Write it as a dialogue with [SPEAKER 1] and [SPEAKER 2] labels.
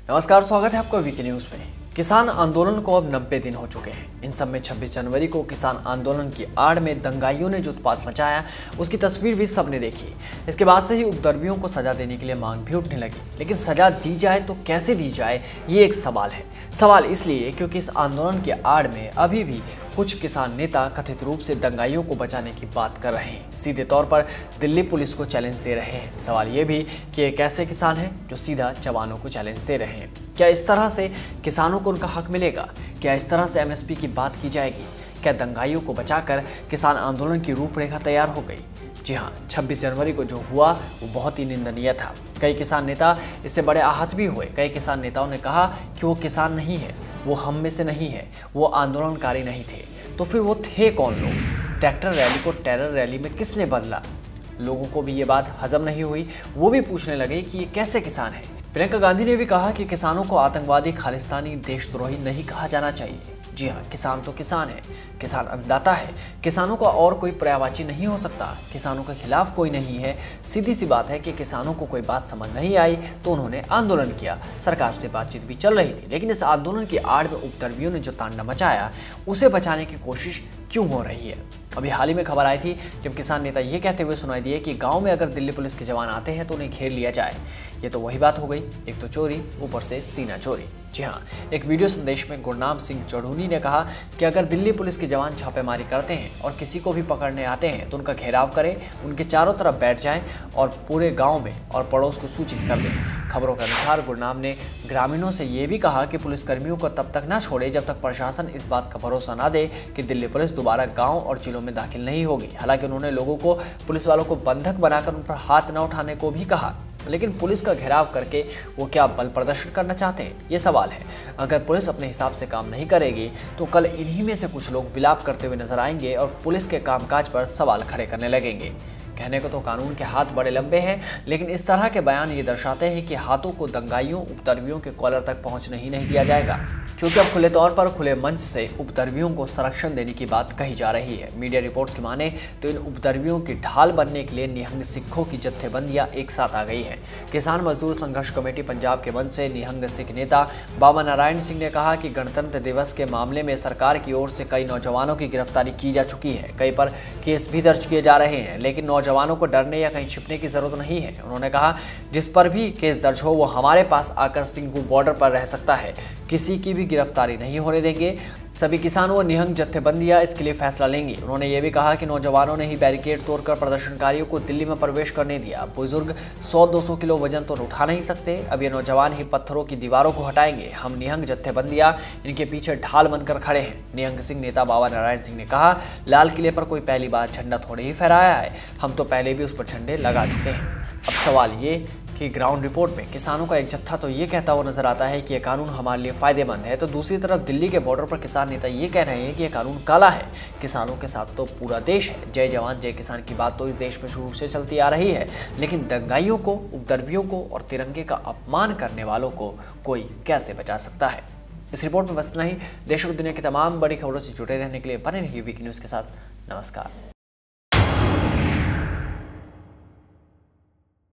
[SPEAKER 1] नमस्कार, स्वागत है आपका वीके न्यूज में। किसान आंदोलन को अब 90 दिन हो चुके हैं। इन सब में 26 जनवरी को किसान आंदोलन की आड़ में दंगाइयों ने जो उत्पात मचाया, उसकी तस्वीर भी सबने देखी। इसके बाद से ही उपद्रवियों को सजा देने के लिए मांग भी उठने लगी, लेकिन सजा दी जाए तो कैसे दी जाए, ये एक सवाल है। सवाल इसलिए क्योंकि इस आंदोलन की आड़ में अभी भी कुछ किसान नेता कथित रूप से दंगाइयों को बचाने की बात कर रहे हैं, सीधे तौर पर दिल्ली पुलिस को चैलेंज दे रहे हैं। सवाल ये भी कि ये कैसे किसान हैं जो सीधा जवानों को चैलेंज दे रहे हैं। क्या इस तरह से किसानों को उनका हक मिलेगा? क्या इस तरह से एमएसपी की बात की जाएगी? क्या दंगाइयों को बचाकर किसान आंदोलन की रूपरेखा तैयार हो गई? जी हाँ, 26 जनवरी को जो हुआ वो बहुत ही निंदनीय था। कई किसान नेता इससे बड़े आहत भी हुए। कई किसान नेताओं ने कहा कि वो किसान नहीं है, वो हम में से नहीं है, वो आंदोलनकारी नहीं थे। तो फिर वो थे कौन लोग? ट्रैक्टर रैली को टेरर रैली में किसने बदला? लोगों को भी ये बात हजम नहीं हुई। वो भी पूछने लगे कि ये कैसे किसान है। प्रियंका गांधी ने भी कहा कि किसानों को आतंकवादी, खालिस्तानी, देशद्रोही नहीं कहा जाना चाहिए। जी हाँ, किसान तो किसान है, किसान अन्नदाता है। किसानों का और कोई पर्यायवाची नहीं हो सकता। किसानों के खिलाफ कोई नहीं है। सीधी सी बात है कि किसानों को कोई बात समझ नहीं आई तो उन्होंने आंदोलन किया। सरकार से बातचीत भी चल रही थी, लेकिन इस आंदोलन की आड़ में उपद्रवियों ने जो तांडव मचाया, उसे बचाने की कोशिश क्यों हो रही है? अभी हाल ही में खबर आई थी जब किसान नेता ये कहते हुए सुनाई दिए कि गांव में अगर दिल्ली पुलिस के जवान आते हैं तो उन्हें घेर लिया जाए। ये तो वही बात हो गई, एक तो चोरी, ऊपर से सीना चोरी। जी हाँ, एक वीडियो संदेश में गुरनाम सिंह चढ़ूनी ने कहा कि अगर दिल्ली पुलिस के जवान छापेमारी करते हैं और किसी को भी पकड़ने आते हैं तो उनका घेराव करें, उनके चारों तरफ बैठ जाएं और पूरे गांव में और पड़ोस को सूचित कर दें। खबरों के अनुसार गुरनाम ने ग्रामीणों से ये भी कहा कि पुलिसकर्मियों को तब तक ना छोड़े जब तक प्रशासन इस बात का भरोसा ना दे कि दिल्ली पुलिस दोबारा गाँव और जिलों में दाखिल नहीं होगी। हालांकि उन्होंने लोगों को पुलिस वालों को बंधक बनाकर उन पर हाथ न उठाने को भी कहा, लेकिन पुलिस का घेराव करके वो क्या बल प्रदर्शन करना चाहते हैं, ये सवाल है। अगर पुलिस अपने हिसाब से काम नहीं करेगी तो कल इन्हीं में से कुछ लोग विलाप करते हुए नजर आएंगे और पुलिस के कामकाज पर सवाल खड़े करने लगेंगे। कहने को तो कानून के हाथ बड़े लंबे हैं, लेकिन इस तरह के बयान ये दर्शाते हैं कि हाथों को दंगाइयों, उपद्रवियों के कॉलर तक पहुंचने ही नहीं दिया जाएगा, क्योंकि अब खुले तौर पर खुले मंच से उपद्रवियों को संरक्षण देने की बात कही जा रही है। मीडिया रिपोर्ट्स की माने तो इन उपद्रवियों की ढाल बनने के लिए निहंग सिखों की जत्थेबंदियां एक साथ आ गई है। किसान मजदूर संघर्ष कमेटी पंजाब के मंच से निहंग सिख नेता बाबा नारायण सिंह ने कहा कि गणतंत्र दिवस के मामले में सरकार की ओर से कई नौजवानों की गिरफ्तारी की जा चुकी है, कई पर केस भी दर्ज किए जा रहे हैं, लेकिन नौजवानों को डरने या कहीं छिपने की जरूरत नहीं है। उन्होंने कहा जिस पर भी केस दर्ज हो वो हमारे पास आकर सिंघू बॉर्डर पर रह सकता है, किसी की भी गिरफ्तारी नहीं होने देंगे। सभी किसान व निहंग जत्थेबंदियां इसके लिए फैसला लेंगी। उन्होंने ये भी कहा कि नौजवानों ने ही बैरिकेड तोड़कर प्रदर्शनकारियों को दिल्ली में प्रवेश करने दिया। बुजुर्ग 100-200 किलो वजन तो उठा नहीं सकते, अब ये नौजवान ही पत्थरों की दीवारों को हटाएंगे। हम निहंग जत्थेबंदियां इनके पीछे ढाल बनकर खड़े हैं। निहंग सिंह नेता बाबा नारायण सिंह ने कहा, लाल किले पर कोई पहली बार झंडा थोड़े ही फहराया है, हम तो पहले भी उस पर झंडे लगा चुके हैं। अब सवाल ये कि ग्राउंड रिपोर्ट में किसानों का एक जत्था तो ये कहता हुआ नजर आता है कि यह कानून हमारे लिए फायदेमंद है, तो दूसरी तरफ दिल्ली के बॉर्डर पर किसान नेता ये कह रहे हैं कि यह कानून काला है। किसानों के साथ तो पूरा देश है। जय जवान जय किसान की बात तो इस देश में शुरू से चलती आ रही है, लेकिन दंगाइयों को, उपद्रवियों को और तिरंगे का अपमान करने वालों को कोई कैसे बचा सकता है? इस रिपोर्ट में बस इतना ही। देश और दुनिया की तमाम बड़ी खबरों से जुड़े रहने के लिए बने रहिए वीके न्यूज़ के साथ। नमस्कार।